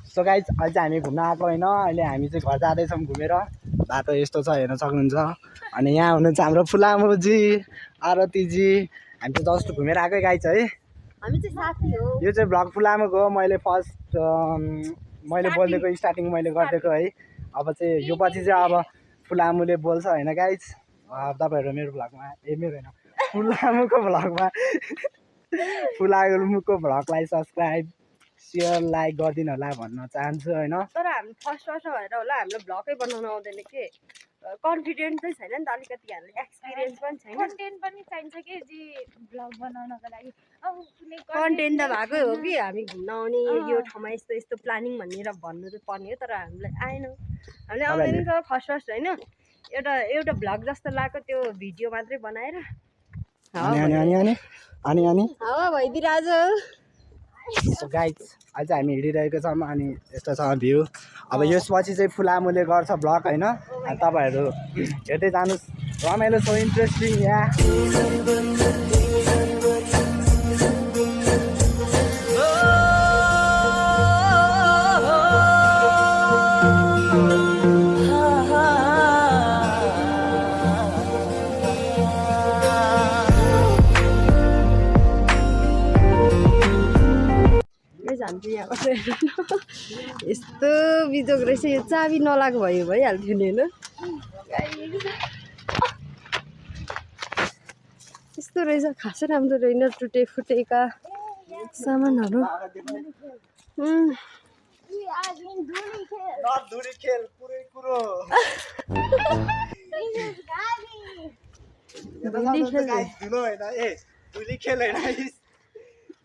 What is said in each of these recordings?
So guys अहिले चाहिँ हामी घुम्न आएको होइन। अहिले हामी चाहिँ घर जाँदैछौँ घुमेर। बाटो यस्तो छ हेर्न सक्नुहुन्छ। अनि यहाँ हुनुहुन्छ हाम्रो फुलामुजी, आरतीजी। हामी चाहिँ जस्ट घुमेर आएकै गाइज है। हामी चाहिँ साथी हो। यो चाहिँ भ्लग फुलामुको हो। मैले फर्स्ट मैले बोलिदिएको स्टार्टिङ मैले गरिदिएको है। अब चाहिँ यो पछि चाहिँ अब फुलामुले बोल्छ होइन गाइज। तपाईँहरू मेरो भ्लगमा मेरो होइन फुलामुको भ्लगमा फुलामुको भ्लगलाई सब्सक्राइब सेयर लाइक गरिदिनु होला भन्न चाहन्छु होइन। तर हामी फर्स्ट भएर होला हाम्रो भ्लगै बनाउन आउँदैन के कन्फिडेन्ट चाहिँ छैन नि त अलिकति हामीले एक्सपिरियन्स पनि छैन कन्टेन्ट पनि चाहिन्छ के जी भ्लग बनाउनको लागि अब कुनै कन्टेन्ट त भएकै हो कि हामी घुम्न आउने यो ठाउँमा यस्तो यस्तो प्लानिङ भनेर भन्नु चाहिँ पर्ने हो तर हामीलाई आएन हामीले आउँदैन त फर्स्ट होइन एउटा भ्लग जस्तो लाग्यो त्यो भिडियो मात्रै बनाएर अनि हावा भइदिरहेछ। सो गाइज अहिले चाहिँ हामी हिँडिरहेको छौँ अनि यस्तो छ भ्यू। अब यसपछि चाहिँ फुलामुले गर्छ भ्लग होइन। अनि तपाईँहरू हेर्दै जानुहोस् रमाइलो छ इन्ट्रेस्टिङ यहाँ। हामी यहाँ यस्तो बिजोग रहेछ यो चाबी नलाग भइहाल्थ्यो नि होइन यस्तो रहेछ खासै राम्रो रहेन टुटे फुटेका सामानहरू।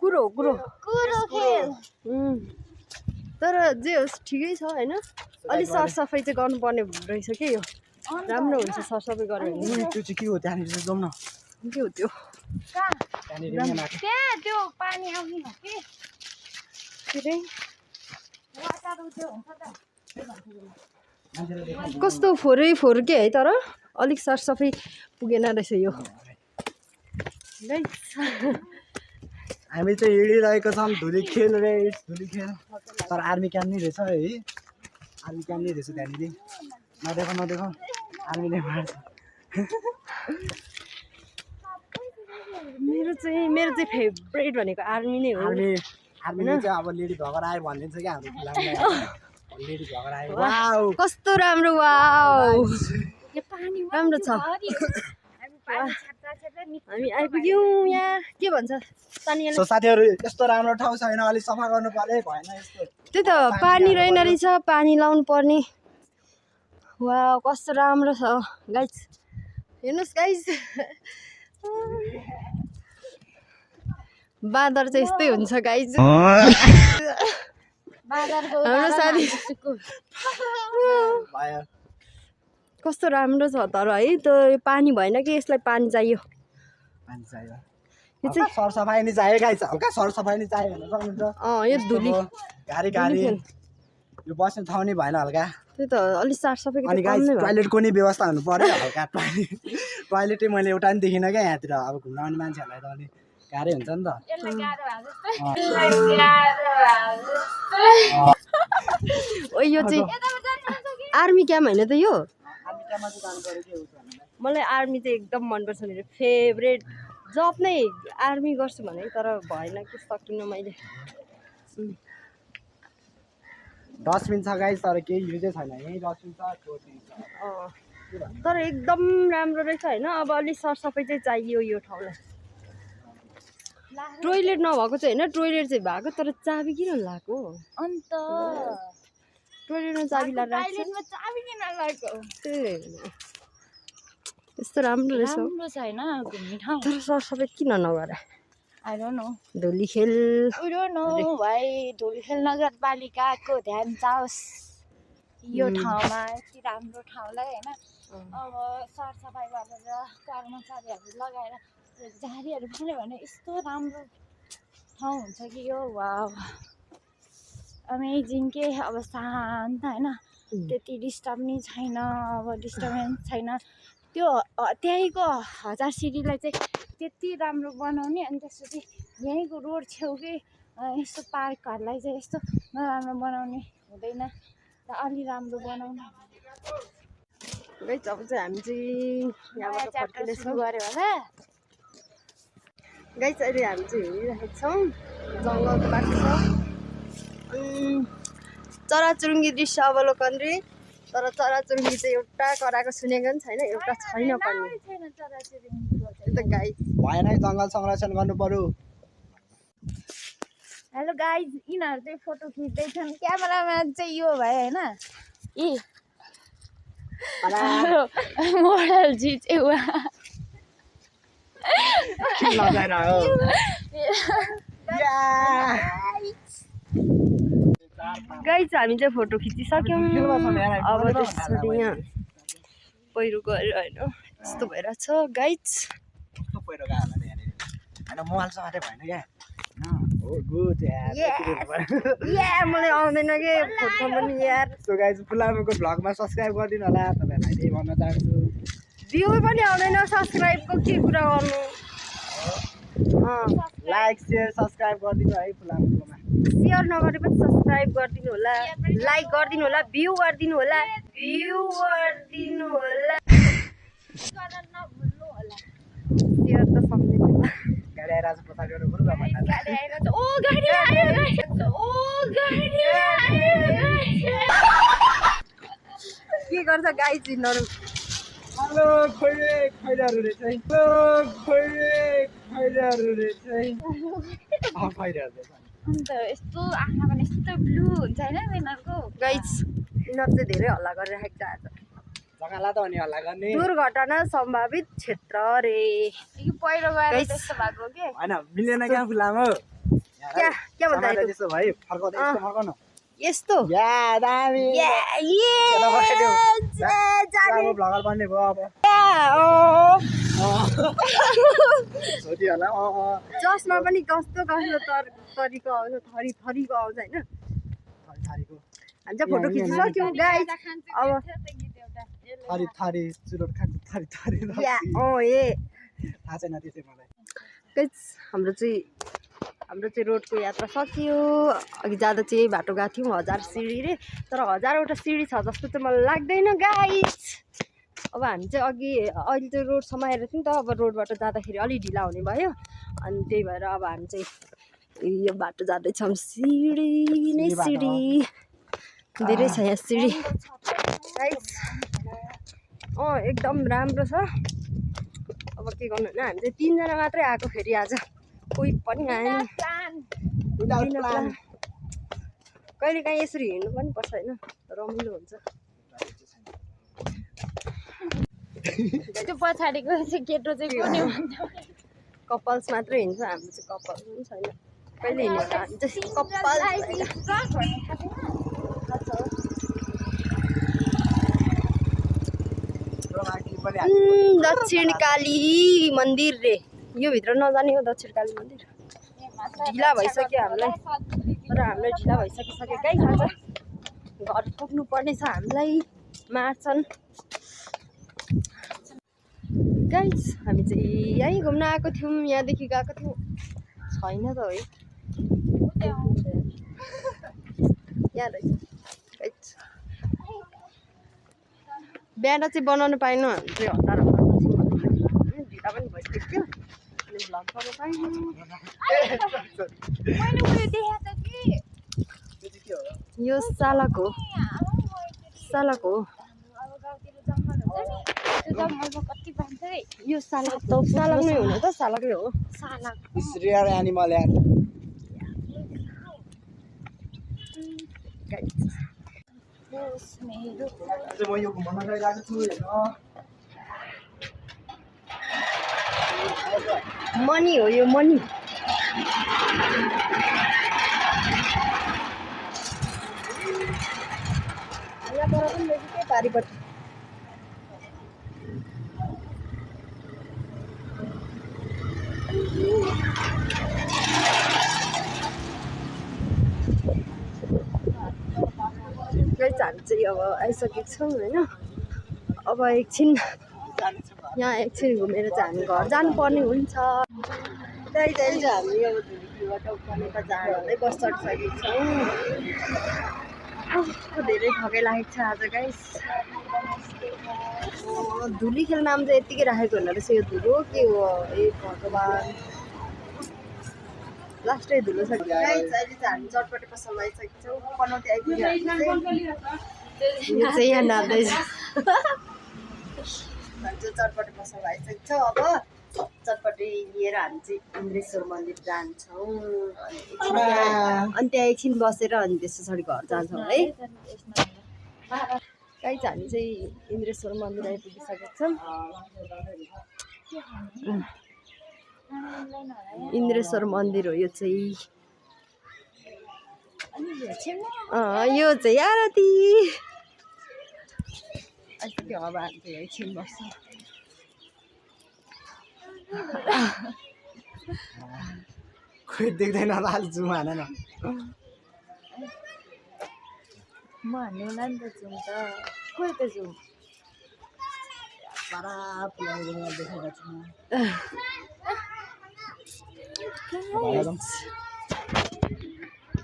कुरो तर जे होस् ठिकै छ होइन। अलिक सरसफाइ चाहिँ गर्नुपर्ने रहेछ के यो राम्रो हुन्छ सरसफाइ गऱ्यो भने। त्यो चाहिँ के हो त्यहाँनिर जाउँ न के हो त्यो त्यो पानी आउने हो कि कस्तो फोहोर के है तर अलिक सरसफाइ पुगेन रहेछ यो। हामी चाहिँ हिँडिरहेको छौँ धुली खेल तर आर्मी क्याम्प नै रहेछ है। आर्मी क्याम्प नै रहेछ त्यहाँनिर नदेख आर्मीले मार्छ। मेरो चाहिँ फेभरेट भनेको आर्मी नै हो। आर्मीले चाहिँ अब लेडी भगर आयो भनिदिन्छ क्या हाम्रो फिल्ममा लेडी भगर आयो। वाउ कस्तो राम्रो वाउ राम्रो छ। हामी आइपुग्यौँ यहाँ के भन्छ सो साथीहरू यस्तो राम्रो ठाउँ छैन अलिक सफा गर्नु पर्यो भएन यस्तो। त्यही त पानी रहेन रहेछ पानी लाउनु पर्ने। वाउ कस्तो राम्रो छ गाइज हेर्नुहोस् गाइज। बाँदर चाहिँ यस्तै हुन्छ गाइज। हाम्रो साथी कस्तो राम्रो छ तर है त्यो पानी भएन कि यसलाई पानी चाहियो। यो चाहिँ सरसफाइ नि चाहियो गाइस हल्का सरसफाइ नि चाहियो भन्न सक्नुहुन्छ। यो धुली गाडी यो बस्ने ठाउँ नि भएन हल्का त्यही त अलिक सरसफाइ। अनि गाइस टोयलेटको नि व्यवस्था हुनु पर्यो हल्का टोयलेटै मैले एउटा नि देखिनँ क्या यहाँतिर। अब घुम्न आउने मान्छेहरूलाई त अलिक गाह्रै हुन्छ नि त। यो चाहिँ आर्मी क्याम्प होइन त यो। मलाई आर्मी चाहिँ एकदम मनपर्छ मेरो फेभरेट जब नै आर्मी गर्छु भने तर भएन कि सकिनँ मैले। डस्टबिन छ गाइस तर केही युजै छैन यही डस्टबिन छ तर एकदम राम्रो रहेछ होइन। अब अलिक सरसफाइ चाहिँ चाहियो यो ठाउँलाई। टोइलेट नभएको चाहिँ होइन टोइलेट चाहिँ भएको तर चाबी किन लगाएको अन्त टोइलेटमा चाबी लगाएको यस्तो राम्रो रहेछ छैन घुम्ने ठाउँ तर सरसफाइ किन नगरे आई डोन्ट नो। धुली खेल भाइ धुलीखेल नगरपालिकाको ध्यान जाओस् यो ठाउँमा यति राम्रो ठाउँलाई होइन। अब सरसफाइ गरेर कर्मचारीहरू लगाएर झारीहरू फाल्यो भने यस्तो राम्रो ठाउँ हुन्छ कि यो वाउ अमेजिङ के अब शान्त होइन त्यति डिस्टर्ब नि छैन अब डिस्टर्बेन्स छैन। त्यो त्यहीँको 1000 सिडीलाई चाहिँ त्यति राम्रो बनाउने अनि त्यसपछि यहीँको रोड छेउकै यस्तो पार्कहरूलाई चाहिँ यस्तो नराम्रो बनाउने हुँदैन अलि राम्रो बनाउनु गाइस अब चाहिँ हामी चाहिँ यहाँबाट फर्किँदैछौँ गऱ्यो होला गाइस अहिले हामी चाहिँ हिँडिरहेको छौँ जङ्गलको बाटो छ चराचुरुङ्गी दृश्य अवलोकन रे तर चराचुरुङ्गी चाहिँ एउटा कराएको सुनेको पनि छैन एउटा छैन पनि त्यो त गाइस भएन जङ्गल संरक्षण गर्नु पर्यो हेलो गाइज यिनीहरू चाहिँ फोटो खिच्दैछन् क्यामेराम्यान चाहिँ यो भयो होइन यी मोडल जी चाहिँ उहाँ लगाएर हो गाइस हामी चाहिँ फोटो खिचिसक्यौँ अब त्यसरी यहाँ पहिरो गएर होइन यस्तो भइरहेछ गाइस पहिरो गयो होला होइन मोबाइल समाते भएन क्या हो गुड या मलाई आउँदैन के फोटो पनि यार सो गाइस फुलामुको भ्लगमा सब्स्क्राइब गरिदिनु होला तपाईँहरूलाई त्यही भन्न चाहन्छु भ्यू पनि आउँदैन सब्सक्राइबको के कुरा गर्नु लाइक सेयर सब्स्क्राइब गरिदिनु है फुलामुकोमा सेयर नगरे पनि सब्सक्राइब गरिदिनु होला लाइक गरिदिनु होला भ्यू गरिदिनु होला सेयर त सम्झिनु होला गाडी आइरहेको छ पछाडिबाट बरु भन्नु के गर्छ गाइस यिनीहरू हेलो खैराहरू रहेछ है खैराहरू रहेछ है खैराहरू रहेछ अन्त यस्तो आँखा पनि यस्तो ब्लू हुन्छ होइन यिनीहरूको गाइस यिनीहरू चाहिँ धेरै हल्ला गरिरहेको छ आज जग्गालाई त अनि हल्ला गर्ने दुर्घटना सम्भावित क्षेत्र रे यो पहिरो गएर गाइस। त्यस्तो भएको के होइन मिलेन क्या फुलामो क्या भन्दा त्यस्तो भयो फर्काउँदा यस्तो फर्काउनु यस्तो या दामी भ्लगर बन्ने भयो अब सोधियो होला जसमा पनि कस्तो तरिका आउँछ थरी थरीको आउँछ होइन थरीको हामी चाहिँ फोटो खिचिसक्यौँ गाइस अब थरी थरी चुरोट खान्छ थरी थरी ए थाहा छैन त्यसै मलाई गाइस हाम्रो चाहिँ रोडको यात्रा सकियो अघि जाँदा चाहिँ बाटो गएको थियौँ 1000 सिँढी रे तर 1000वटा सिँढी छ जस्तो चाहिँ मलाई लाग्दैन गाइस अब हामी चाहिँ अघि अहिले चाहिँ रोड समाएर थियौँ त अब रोडबाट जाँदाखेरि अलि ढिला हुने भयो अनि त्यही भएर अब हामी चाहिँ यो बाटो जाँदैछौँ सिँढी नै सिँढी धेरै छ यहाँ सिँढी गाइस एकदम राम्रो छ अब के गर्नु होइन हामी चाहिँ 3 जना मात्रै आएको फेरि आज कोही पनि आएन कहिले काहीँ यसरी हिँड्नु पनि पर्छ होइन रमाइलो हुन्छ त्यो पछाडिको चाहिँ केटो चाहिँ कुनै भन्छ कपल्स मात्रै हिँड्छ हाम्रो चाहिँ कपल्स पनि छैन कहिले हिँड्नु होला हामी चाहिँ दक्षिण काली मन्दिर रे यो भित्र नजाने हो दक्षिण काली मन्दिर ढिला भइसक्यो हामीलाई तर हामीलाई ढिला भइसकिसक्यो कहीँ खान्छ घर पुग्नु पर्ने छ हामीलाई मार्छन् गाइस हामी चाहिँ यहीँ घुम्न आएको थियौँ यहाँदेखि गएको थियौँ छैन त है यहाँ रहेछ गाइस बिहान चाहिँ बनाउनु पाएन हामी चाहिँ हतार ढिला पनि भइसक्यो अनि भ्लग गर्नु पाएन यो सालक हो यो सालक नै हुने त सालकै हो रेयर एनिमल यार म यो घुम्न गइरहेको छु हेर्न मनी हो यो मनी यहाँबाट पनि नजिकै पारिपट्टि हामी चाहिँ अब आइसकेको छौँ होइन अब एकछिन यहाँ घुमेर चाहिँ हामी घर जानुपर्ने हुन्छ त्यही चाहिँ हामी अब गाडीबाट उकालेर जाँदै बस चढिसकेको छौँ। धेरै थकै लागेको छ आज गाइस। धुलीखेल नाम चाहिँ यत्तिकै राखेको हुँदो रहेछ। यो धुलो के हो ए भगवान्, लास्टै धुलो छ गाइस। अहिले चाहिँ हामी चटपटे पसलमा आइसकेको छौँ। पनौती आइपुग्यो। यो चाहिँ यहाँ नाच्दैछ। चटपटे पसलमा आइसकेको छौँ। अब चटपटे लिएर हामी चाहिँ इन्द्रेश्वर मन्दिर जान्छौँ। अनि त्यहाँ एकछिन बसेर अनि त्यस पछाडि घर जान्छौँ है। गाइस हामी चाहिँ इन्द्रेश्वर मन्दिर आइपुगिसकेको छौँ। इन्द्रेश्वर मन्दिर हो यो चाहिँ। यो चाहिँ आरती। आइसक्यो। अब हामी चाहिँ एकछिन बस्छौँ। खोइ देख्दैन होला अलि जुम हान न। म हान्नु होला नि त जुम त। खोइ त जुम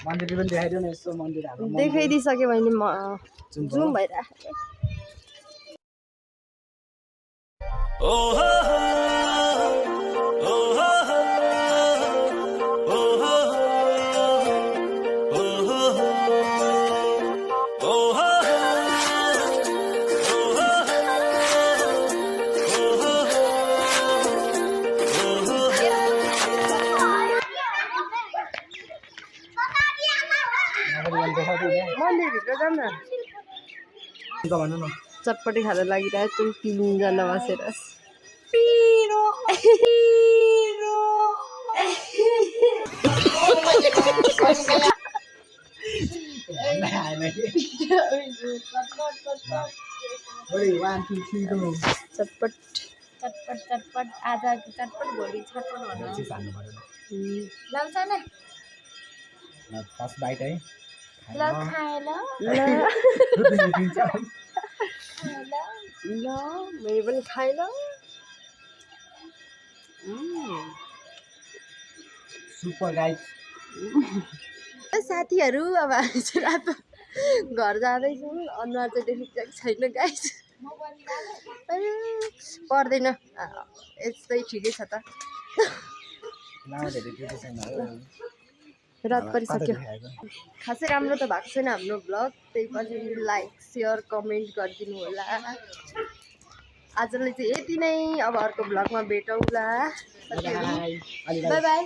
मन्दिर पनि देखाइदियो न यसो मन्दिरहरू। देखाइदिइसक्यो भने म जुम भइरहेको। मन्दिरभित्र जाऊँ न। भन्नु न चटपटी खान लागिरहेको छौँ 3 जना बसेर। चटपट चटपट चटपट आज चटपट भोलि छटपट भन्नु लाउँछ न। फर्स्ट बाइट है। ल खाए ल मैले पनि खाएँ ल। Super guys. साथीहरू अब हामी चाहिँ रातो घर जाँदैछौँ। अनुहार चाहिँ देखिसकेको छैन गाइस। पर्दैन यस्तै ठिकै छ त। रात परिसक्यो। खासै राम्रो त भएको छैन हाम्रो ब्लग। त्यही पछि लाइक सेयर कमेन्ट गरिदिनु होला। आजलाई चाहिँ यति नै। अब अर्को ब्लगमा भेटौँला। By by.